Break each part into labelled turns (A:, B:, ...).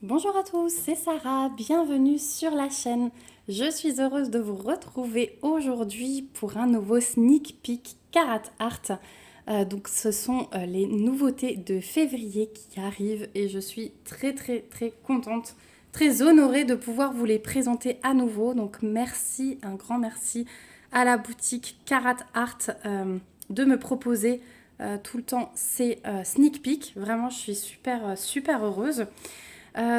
A: Bonjour à tous, c'est Sarah, bienvenue sur la chaîne. Je suis heureuse de vous retrouver aujourd'hui pour un nouveau sneak peek Carat Art. Donc ce sont les nouveautés de février qui arrivent et je suis très contente, très honorée de pouvoir vous les présenter à nouveau. Donc merci, un grand merci à la boutique Carat Art de me proposer tout le temps ces sneak peeks. Vraiment, je suis super heureuse.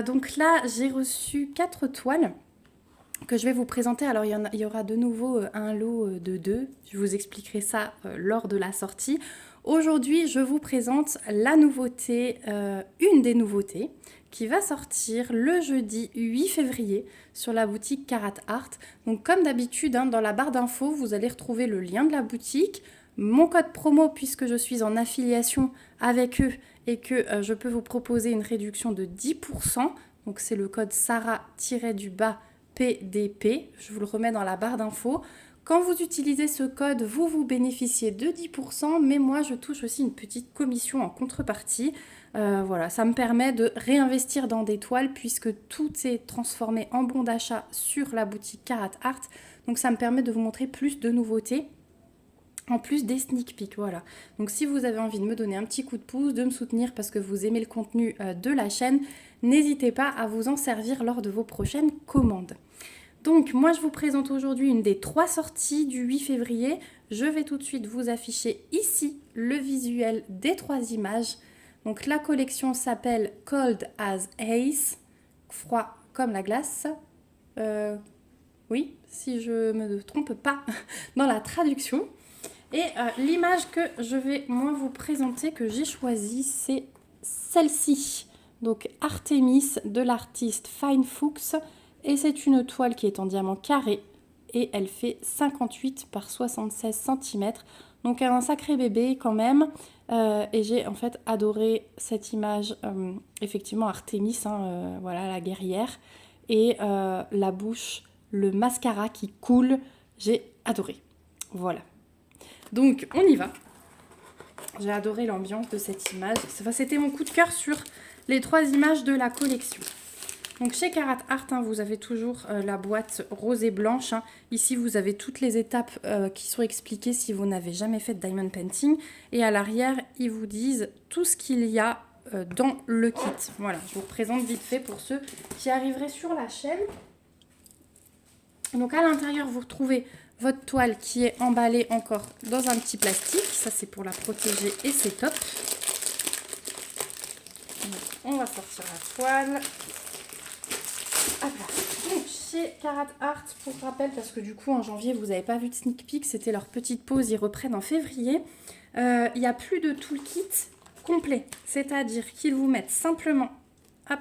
A: Donc là, j'ai reçu 4 toiles que je vais vous présenter. Alors, il y aura de nouveau un lot de 2. Je vous expliquerai ça lors de la sortie. Aujourd'hui, je vous présente la nouveauté, une des nouveautés, qui va sortir le jeudi 8 février sur la boutique Carat Art. Donc, comme d'habitude, hein, dans la barre d'infos, vous allez retrouver le lien de la boutique, mon code promo puisque je suis en affiliation avec eux et que je peux vous proposer une réduction de 10%. Donc c'est le code Sarah-du-bas PDP. Je vous le remets dans la barre d'infos. Quand vous utilisez ce code, vous bénéficiez de 10%, mais moi je touche aussi une petite commission en contrepartie. Voilà, ça me permet de réinvestir dans des toiles puisque tout est transformé en bon d'achat sur la boutique Carat Art. Donc ça me permet de vous montrer plus de nouveautés en plus des sneak peeks, voilà. Donc si vous avez envie de me donner un petit coup de pouce, de me soutenir parce que vous aimez le contenu de la chaîne, n'hésitez pas à vous en servir lors de vos prochaines commandes. Donc moi je vous présente aujourd'hui une des 3 sorties du 8 février. Je vais tout de suite vous afficher ici le visuel des 3 images. Donc la collection s'appelle Cold as Ice, froid comme la glace. Oui, si je ne me trompe pas dans la traduction. Et l'image que je vais moi vous présenter, que j'ai choisie, c'est celle-ci. Donc Artemis de l'artiste Fine Fuchs. Et c'est une toile qui est en diamant carré. Et elle fait 58 par 76 cm. Donc un sacré bébé quand même. Et j'ai en fait adoré cette image. Effectivement Artemis, hein, voilà la guerrière. Et la bouche, le mascara qui coule. J'ai adoré. Voilà. Donc on y va. J'ai adoré l'ambiance de cette image. Enfin, c'était mon coup de cœur sur les 3 images de la collection. Donc chez Carat Art, hein, vous avez toujours la boîte rose et blanche. Hein. Ici, vous avez toutes les étapes qui sont expliquées si vous n'avez jamais fait de diamond painting. Et à l'arrière, ils vous disent tout ce qu'il y a dans le kit. Voilà, je vous présente vite fait pour ceux qui arriveraient sur la chaîne. Donc à l'intérieur, vous retrouvez votre toile qui est emballée encore dans un petit plastique. Ça, c'est pour la protéger et c'est top. Donc, on va sortir la toile. Hop là. Donc, chez Carat Art, pour rappel, parce que du coup, en janvier, vous n'avez pas vu de sneak peek, c'était leur petite pause, ils reprennent en février. Il n'y a plus de toolkit complet. C'est-à-dire qu'ils vous mettent simplement hop,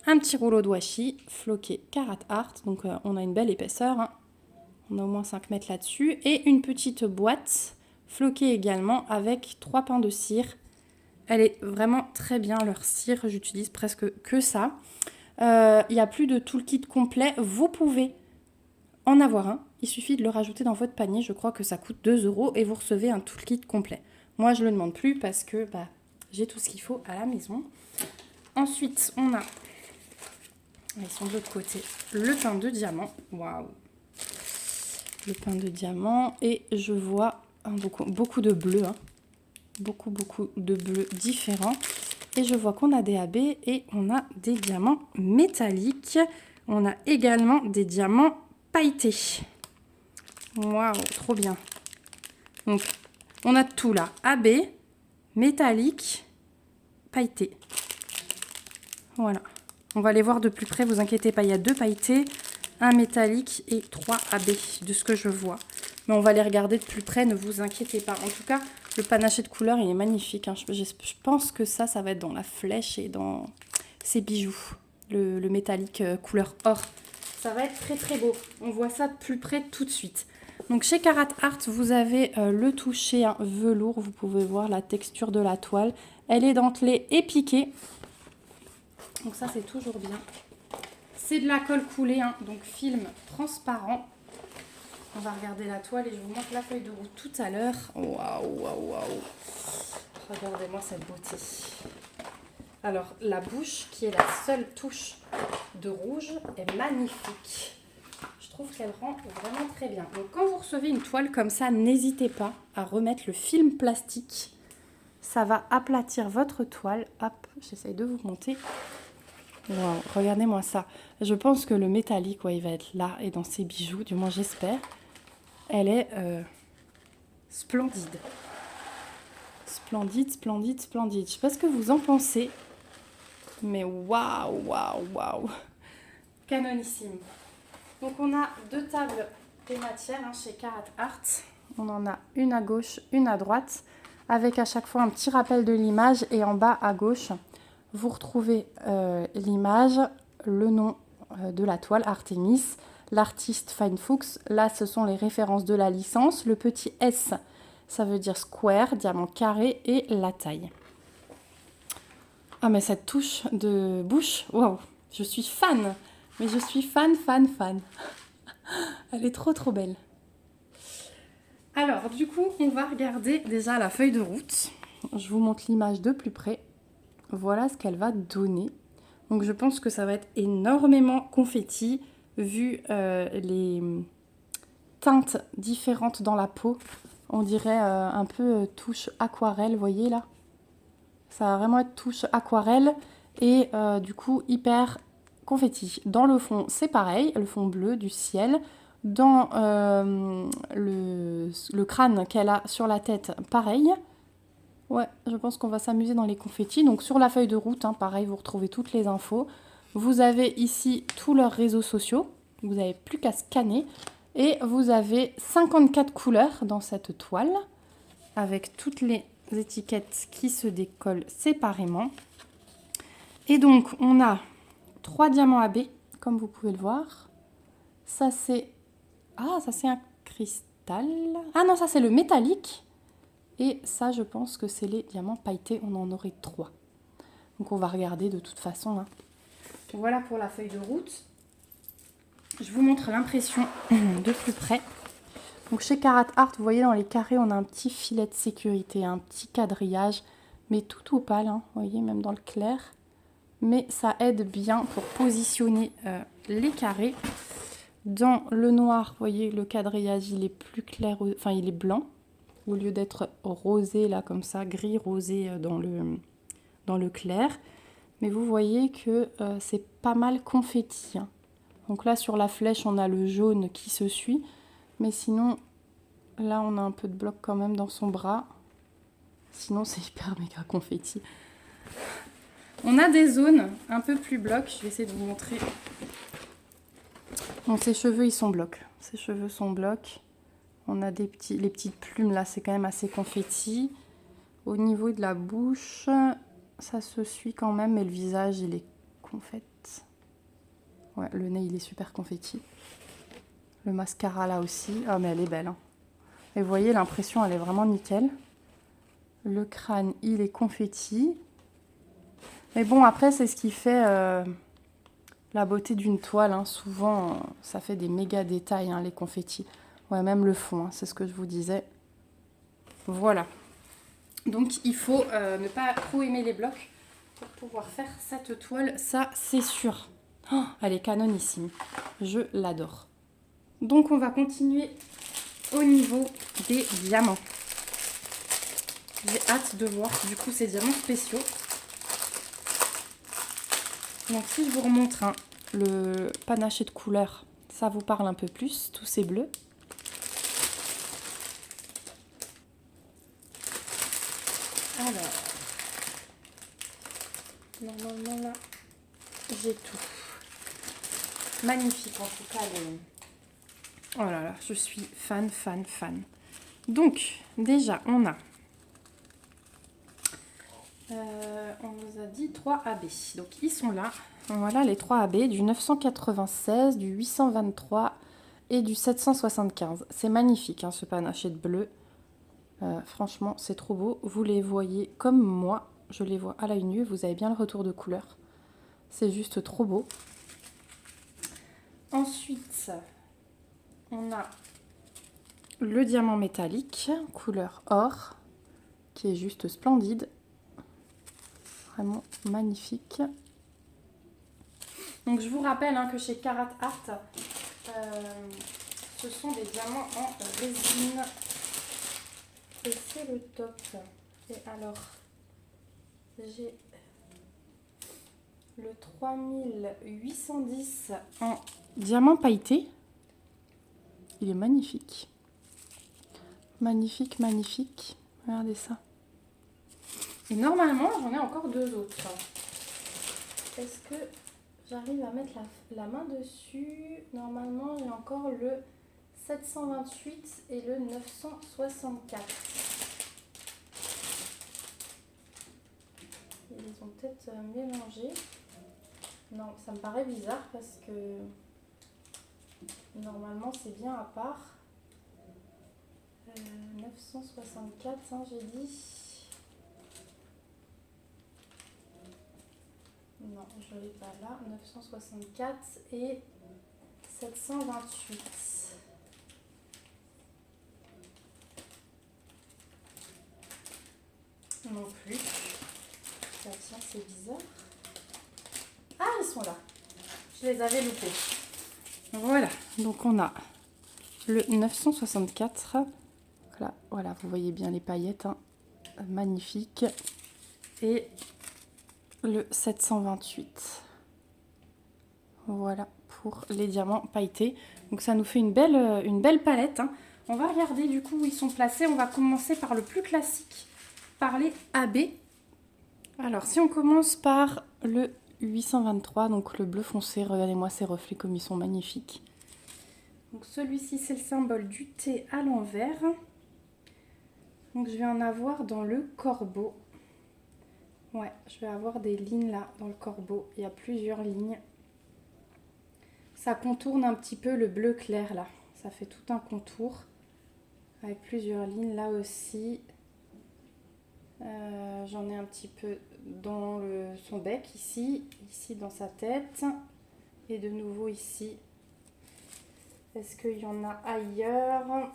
A: un petit rouleau de washi floqué Carat Art. Donc, on a une belle épaisseur. Hein. On a au moins 5 mètres là-dessus. Et une petite boîte floquée également avec 3 pains de cire. Elle est vraiment très bien, leur cire. J'utilise presque que ça. Il n'y a plus de toolkit complet. Vous pouvez en avoir un. Il suffit de le rajouter dans votre panier. Je crois que ça coûte 2 € et vous recevez un toolkit complet. Moi, je ne le demande plus parce que j'ai tout ce qu'il faut à la maison. Ensuite, on a, ils sont de l'autre côté, le pain de diamant. Waouh! Le pain de diamant et je vois beaucoup de bleus, hein. Beaucoup de bleus différents et je vois qu'on a des AB et on a des diamants métalliques, on a également des diamants pailletés. Waouh, trop bien. Donc on a tout là, AB, métallique, pailleté. Voilà, on va les voir de plus près, vous inquiétez pas, il y a 2 pailletés, un métallique et 3 AB de ce que je vois. Mais on va les regarder de plus près, ne vous inquiétez pas. En tout cas, le panaché de couleurs, il est magnifique. Hein. Je pense que ça va être dans la flèche et dans ces bijoux. Le métallique couleur or. Ça va être très beau. On voit ça de plus près tout de suite. Donc chez Carat Art, vous avez le toucher hein, velours. Vous pouvez voir la texture de la toile. Elle est dentelée et piquée. Donc ça, c'est toujours bien. C'est de la colle coulée, hein, donc film transparent. On va regarder la toile et je vous montre la feuille de route tout à l'heure. Waouh. Regardez-moi cette beauté. Alors, la bouche, qui est la seule touche de rouge, est magnifique. Je trouve qu'elle rend vraiment très bien. Donc, quand vous recevez une toile comme ça, n'hésitez pas à remettre le film plastique. Ça va aplatir votre toile. Hop, j'essaye de vous monter. Wow, regardez-moi ça. Je pense que le métallique, ouais, il va être là et dans ses bijoux, du moins j'espère. Elle est splendide. Splendide, splendide, splendide. Je sais pas ce que vous en pensez, mais waouh, waouh, waouh. Canonissime. Donc on a 2 tables des matières chez Carat Art. On en a une à gauche, une à droite, avec à chaque fois un petit rappel de l'image. Et en bas à gauche, vous retrouvez l'image, le nom de la toile, Artemis, l'artiste Fine Fuchs. Là, ce sont les références de la licence. Le petit S, ça veut dire square, diamant carré, et la taille. Ah, mais cette touche de bouche, waouh, je suis fan. Mais je suis fan, fan, fan. Elle est trop, trop belle. Alors, du coup, on va regarder déjà la feuille de route. Je vous montre l'image de plus près. Voilà ce qu'elle va donner. Donc, je pense que ça va être énormément confetti, vu les teintes différentes dans la peau. On dirait un peu touche aquarelle, vous voyez là? Ça va vraiment être touche aquarelle et du coup, hyper confetti. Dans le fond, c'est pareil, le fond bleu du ciel. Dans le crâne qu'elle a sur la tête, pareil. Ouais, je pense qu'on va s'amuser dans les confettis. Donc sur la feuille de route, pareil, vous retrouvez toutes les infos. Vous avez ici tous leurs réseaux sociaux. Vous n'avez plus qu'à scanner. Et vous avez 54 couleurs dans cette toile, avec toutes les étiquettes qui se décollent séparément. Et donc, on a 3 diamants AB, comme vous pouvez le voir. Ça, c'est... Ah, ça, c'est un cristal. Ah non, ça, c'est le métallique. Et ça, je pense que c'est les diamants pailletés. On en aurait 3. Donc, on va regarder de toute façon. Voilà pour la feuille de route. Je vous montre l'impression de plus près. Donc, chez Carat Art, vous voyez, dans les carrés, on a un petit filet de sécurité, un petit quadrillage, mais tout opale, vous voyez, même dans le clair. Mais ça aide bien pour positionner les carrés. Dans le noir, vous voyez, le quadrillage, il est plus clair, enfin, il est blanc. Au lieu d'être rosé, là, comme ça, gris, rosé dans le clair. Mais vous voyez que c'est pas mal confetti. Donc là, sur la flèche, on a le jaune qui se suit. Mais sinon, là, on a un peu de bloc quand même dans son bras. Sinon, c'est hyper méga confetti. On a des zones un peu plus blocs. Je vais essayer de vous montrer. Bon, ses cheveux, ils sont blocs. Ses cheveux sont blocs. On a les petites plumes, là, c'est quand même assez confetti. Au niveau de la bouche, ça se suit quand même, mais le visage, il est confette. Ouais, le nez, il est super confetti. Le mascara, là aussi. Ah, mais elle est belle. Et vous voyez, l'impression, elle est vraiment nickel. Le crâne, il est confetti. Mais bon, après, c'est ce qui fait la beauté d'une toile. Souvent, ça fait des méga détails, les confettis. Ouais, même le fond, c'est ce que je vous disais. Voilà. Donc, il faut ne pas trop aimer les blocs pour pouvoir faire cette toile. Ça, c'est sûr. Oh, elle est canonissime. Je l'adore. Donc, on va continuer au niveau des diamants. J'ai hâte de voir, du coup, ces diamants spéciaux. Donc, si je vous remontre le panaché de couleurs, ça vous parle un peu plus, tous ces bleus. Alors, normalement là, j'ai tout. Magnifique en tout cas. Oh là là, je suis fan, fan, fan. Donc, déjà, on a... on nous a dit 3 AB. Donc, ils sont là. Voilà les 3 AB du 996, du 823 et du 775. C'est magnifique, ce panaché de bleu. Franchement, c'est trop beau. Vous les voyez comme moi. Je les vois à l'œil nu. Vous avez bien le retour de couleur. C'est juste trop beau. Ensuite, on a le diamant métallique, couleur or, qui est juste splendide. Vraiment magnifique. Donc je vous rappelle que chez Carat Art, ce sont des diamants en résine. Et c'est le top. Et alors, j'ai le 3810 en diamant pailleté. Il est magnifique. Magnifique, magnifique. Regardez ça. Et normalement, j'en ai encore deux autres. Est-ce que j'arrive à mettre la main dessus? Normalement, j'ai encore le 728 et le 964. Ils ont peut-être mélangé. Non, ça me paraît bizarre parce que normalement, c'est bien à part. 964, j'ai dit. Non, je ne l'ai pas là. 964 et 728. Non plus. Ça tient, c'est bizarre. Ah, ils sont là. Je les avais loupés. Voilà, donc on a le 964. Voilà, vous voyez bien les paillettes. Magnifique. Et le 728. Voilà pour les diamants pailletés. Donc ça nous fait une belle palette. On va regarder du coup où ils sont placés. On va commencer par le plus classique, par les AB. Alors si on commence par le 823, donc le bleu foncé, regardez-moi ces reflets comme ils sont magnifiques. Donc celui-ci c'est le symbole du thé à l'envers. Donc je vais en avoir dans le corbeau. Ouais, je vais avoir des lignes là dans le corbeau. Il y a plusieurs lignes. Ça contourne un petit peu le bleu clair là. Ça fait tout un contour avec plusieurs lignes là aussi. J'en ai un petit peu dans son bec ici dans sa tête et de nouveau ici. Est-ce qu'il y en a ailleurs?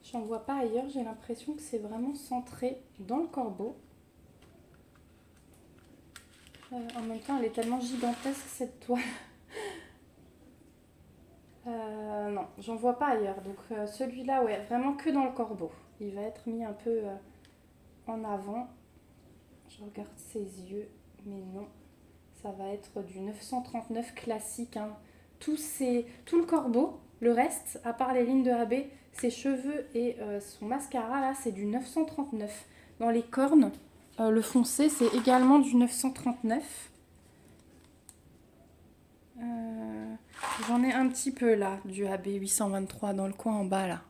A: J'en vois pas ailleurs, j'ai l'impression que c'est vraiment centré dans le corbeau. En même temps, elle est tellement gigantesque cette toile. Non, j'en vois pas ailleurs. Donc celui-là, ouais, vraiment que dans le corbeau. Il va être mis un peu en avant. Je regarde ses yeux, mais non. Ça va être du 939 classique. Tout le corbeau, le reste, à part les lignes de AB, ses cheveux et son mascara, là, c'est du 939. Dans les cornes, le foncé, c'est également du 939. J'en ai un petit peu là, du AB 823 dans le coin en bas là.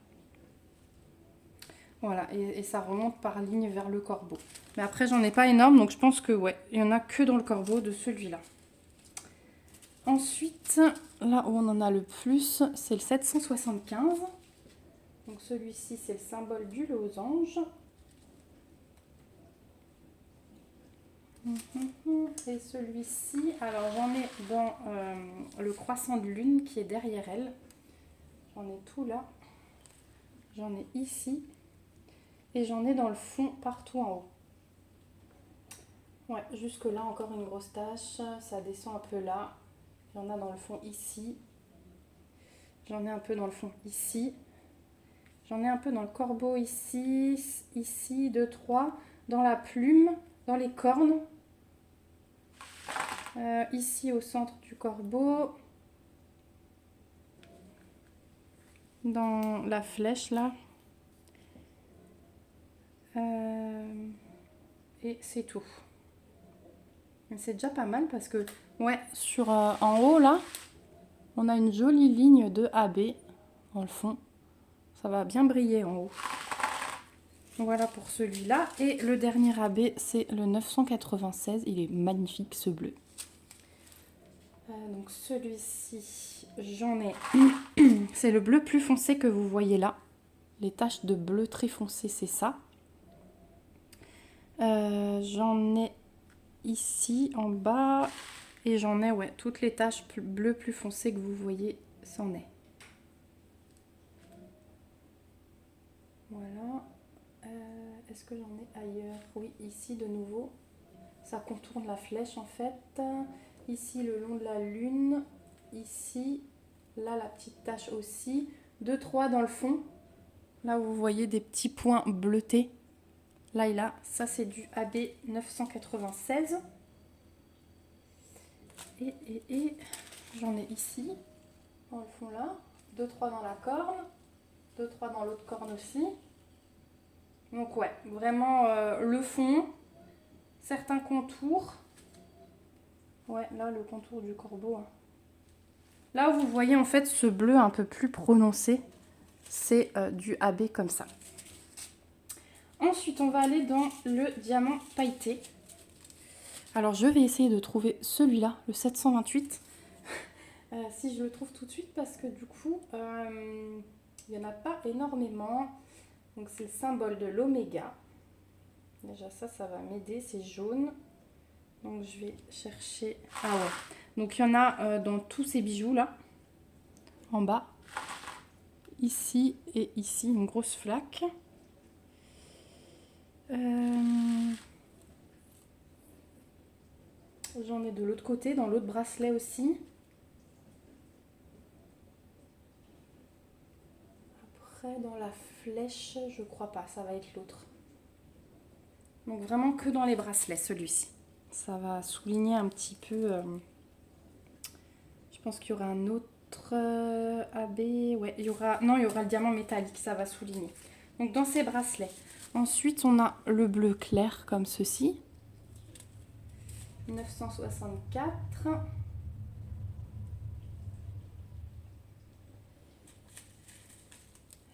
A: Voilà, et ça remonte par ligne vers le corbeau. Mais après, j'en ai pas énorme, donc je pense que ouais, il y en a que dans le corbeau de celui-là. Ensuite, là où on en a le plus, c'est le 775. Donc celui-ci, c'est le symbole du losange. Et celui-ci, alors j'en ai dans le croissant de lune qui est derrière elle. J'en ai tout là. J'en ai ici. Et j'en ai dans le fond partout en haut. Ouais, jusque là encore une grosse tache. Ça descend un peu là. J'en ai dans le fond ici. J'en ai un peu dans le fond ici. J'en ai un peu dans le corbeau ici. Ici, 2, 3. Dans la plume, dans les cornes. Ici au centre du corbeau. Dans la flèche là. Et c'est tout. C'est déjà pas mal parce que, ouais, en haut là, on a une jolie ligne de AB dans le fond. Ça va bien briller en haut. Voilà pour celui-là. Et le dernier AB, c'est le 996. Il est magnifique ce bleu. Donc celui-ci, j'en ai... c'est le bleu plus foncé que vous voyez là. Les taches de bleu très foncé, c'est ça. J'en ai ici en bas et j'en ai toutes les taches bleues plus foncées que vous voyez, c'en est. Voilà. est-ce que j'en ai ailleurs? Oui, ici de nouveau. Ça contourne la flèche en fait. Ici le long de la lune. Ici, là la petite tache aussi. 2-3 dans le fond. Là où vous voyez des petits points bleutés. Là et là. Ça c'est du AB 996. Et j'en ai ici. Dans le fond là. 2-3 dans la corne. 2-3 dans l'autre corne aussi. Donc ouais, vraiment le fond. Certains contours. Ouais, là, le contour du corbeau. Hein. Là où vous voyez en fait ce bleu un peu plus prononcé, c'est du AB comme ça. Ensuite, on va aller dans le diamant pailleté. Alors, je vais essayer de trouver celui-là, le 728. Si je le trouve tout de suite, parce que du coup, il n'y en a pas énormément. Donc, c'est le symbole de l'oméga. Déjà, ça va m'aider, c'est jaune. Donc je vais chercher... Ah ouais. Donc il y en a dans tous ces bijoux là. En bas. Ici et ici, une grosse flaque. J'en ai de l'autre côté, dans l'autre bracelet aussi. Après, dans la flèche, je crois pas. Ça va être l'autre. Donc vraiment que dans les bracelets, celui-ci. Ça va souligner un petit peu... je pense qu'il y aura un autre AB. Ouais, il y aura le diamant métallique, ça va souligner. Donc dans ces bracelets. Ensuite, on a le bleu clair comme ceci. 964.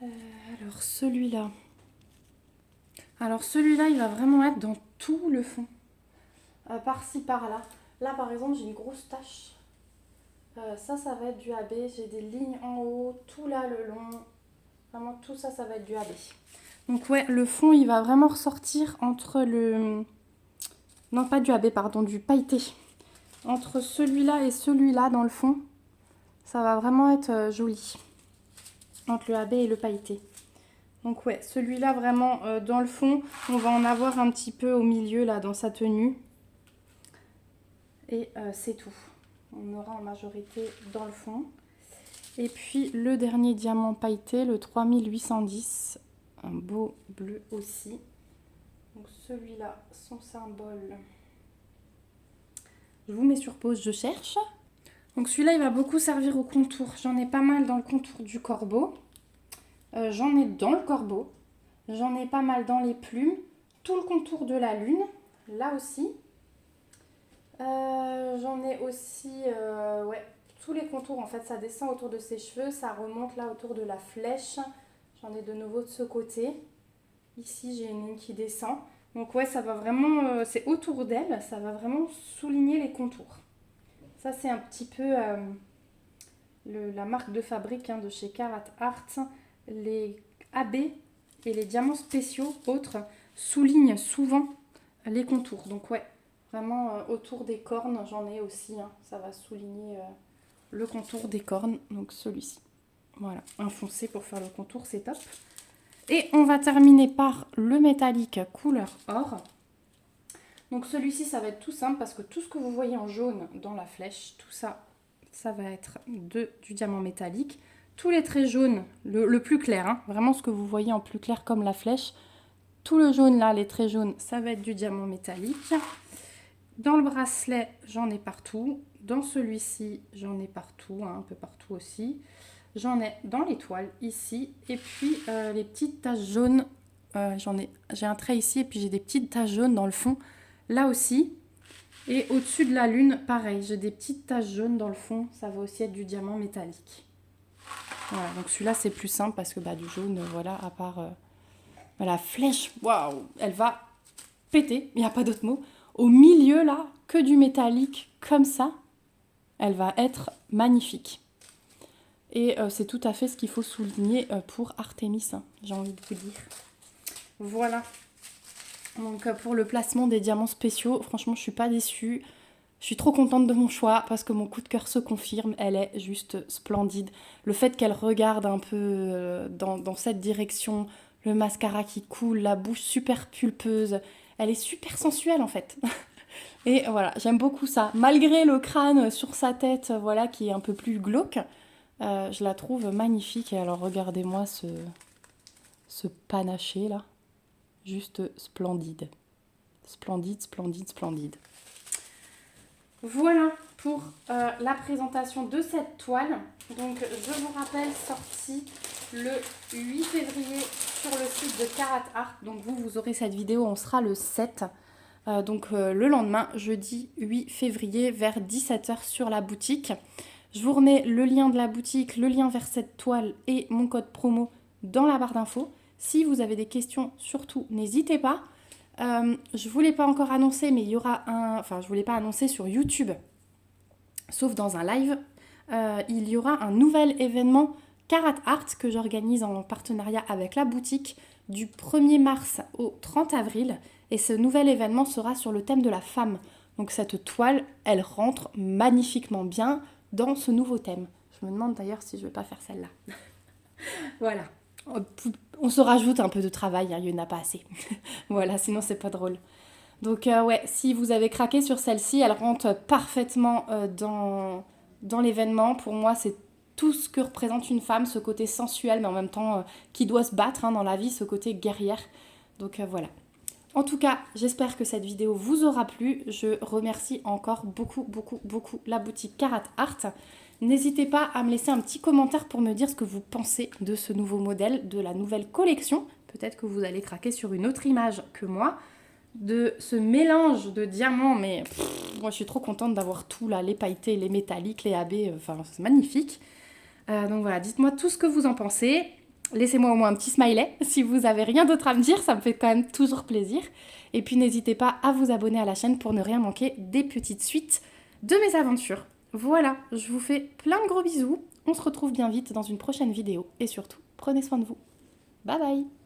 A: Alors celui-là. Alors celui-là, il va vraiment être dans tout le fond. Par-ci, par-là. Là, par exemple, j'ai une grosse tache. Ça va être du AB. J'ai des lignes en haut, tout là le long. Vraiment, tout ça, ça va être du AB. Donc ouais, le fond, il va vraiment ressortir entre le... Non, pas du AB, pardon, du pailleté. Entre celui-là et celui-là, dans le fond, ça va vraiment être joli. Entre le AB et le pailleté. Donc ouais, celui-là, vraiment, dans le fond, on va en avoir un petit peu au milieu, là, dans sa tenue. Et c'est tout. On aura en majorité dans le fond. Et puis, le dernier diamant pailleté, le 3810. Un beau bleu aussi. Donc celui-là, son symbole. Je vous mets sur pause, je cherche. Donc celui-là, il va beaucoup servir au contour. J'en ai pas mal dans le contour du corbeau. J'en ai dans le corbeau. J'en ai pas mal dans les plumes. Tout le contour de la lune. Là aussi. J'en ai aussi... ouais, tous les contours, en fait, ça descend autour de ses cheveux. Ça remonte là autour de la flèche. J'en ai de nouveau de ce côté. Ici, j'ai une ligne qui descend. Donc ouais, ça va vraiment... c'est autour d'elle. Ça va vraiment souligner les contours. Ça, c'est un petit peu la marque de fabrique de chez Carat Art. Les AB et les diamants spéciaux autres soulignent souvent les contours. Donc ouais, vraiment autour des cornes, j'en ai aussi. Ça va souligner le contour des cornes. Donc celui-ci. Voilà, un foncé pour faire le contour, c'est top. Et on va terminer par le métallique couleur or. Donc celui-ci, ça va être tout simple parce que tout ce que vous voyez en jaune dans la flèche, tout ça, ça va être du diamant métallique. Tous les traits jaunes, le plus clair, vraiment ce que vous voyez en plus clair comme la flèche, tout le jaune là, les traits jaunes, ça va être du diamant métallique. Dans le bracelet, j'en ai partout. Dans celui-ci, j'en ai partout, un peu partout aussi. J'en ai dans l'étoile ici. Et puis les petites taches jaunes, j'ai un trait ici et puis j'ai des petites taches jaunes dans le fond. Là aussi, et au-dessus de la lune, pareil, j'ai des petites taches jaunes dans le fond, ça va aussi être du diamant métallique. Voilà, donc celui-là c'est plus simple parce que du jaune, voilà, à part la flèche, waouh, elle va péter, il n'y a pas d'autre mot. Au milieu là, que du métallique comme ça, elle va être magnifique. Et c'est tout à fait ce qu'il faut souligner pour Artémis, j'ai envie de vous dire. Voilà. Donc pour le placement des diamants spéciaux, franchement je suis pas déçue. Je suis trop contente de mon choix parce que mon coup de cœur se confirme, elle est juste splendide. Le fait qu'elle regarde un peu dans cette direction, le mascara qui coule, la bouche super pulpeuse. Elle est super sensuelle en fait. Et voilà, j'aime beaucoup ça. Malgré le crâne sur sa tête, voilà, qui est un peu plus glauque, je la trouve magnifique. Et alors regardez-moi ce panaché là. Juste splendide. Splendide, splendide, splendide. Voilà pour la présentation de cette toile. Donc je vous rappelle, sortie le 8 février sur le site de Carat Art. Donc vous aurez cette vidéo, on sera le 7. Donc le lendemain, jeudi 8 février vers 17 h sur la boutique. Je vous remets le lien de la boutique, le lien vers cette toile et mon code promo dans la barre d'infos. Si vous avez des questions, surtout n'hésitez pas. Je ne vous l'ai pas encore annoncé, mais il y aura je ne vous l'ai pas annoncé sur YouTube, sauf dans un live. Il y aura un nouvel événement Carat Art que j'organise en partenariat avec la boutique du 1er mars au 30 avril. Et ce nouvel événement sera sur le thème de la femme. Donc cette toile, elle rentre magnifiquement bien dans ce nouveau thème. Je me demande d'ailleurs si je ne vais pas faire celle-là. Voilà. On se rajoute un peu de travail, hein, il n'y en a pas assez. Voilà, sinon c'est pas drôle. Donc ouais, si vous avez craqué sur celle-ci, elle rentre parfaitement dans l'événement. Pour moi, c'est tout ce que représente une femme, ce côté sensuel, mais en même temps qui doit se battre dans la vie, ce côté guerrière. Donc voilà. En tout cas, j'espère que cette vidéo vous aura plu. Je remercie encore beaucoup, beaucoup, beaucoup la boutique Carat Art. N'hésitez pas à me laisser un petit commentaire pour me dire ce que vous pensez de ce nouveau modèle, de la nouvelle collection. Peut-être que vous allez craquer sur une autre image que moi. De ce mélange de diamants, mais moi je suis trop contente d'avoir tout là, les pailletés, les métalliques, les AB, enfin c'est magnifique. Donc voilà, dites-moi tout ce que vous en pensez. Laissez-moi au moins un petit smiley si vous avez rien d'autre à me dire, ça me fait quand même toujours plaisir. Et puis n'hésitez pas à vous abonner à la chaîne pour ne rien manquer des petites suites de mes aventures. Voilà, je vous fais plein de gros bisous. On se retrouve bien vite dans une prochaine vidéo et surtout, prenez soin de vous. Bye bye!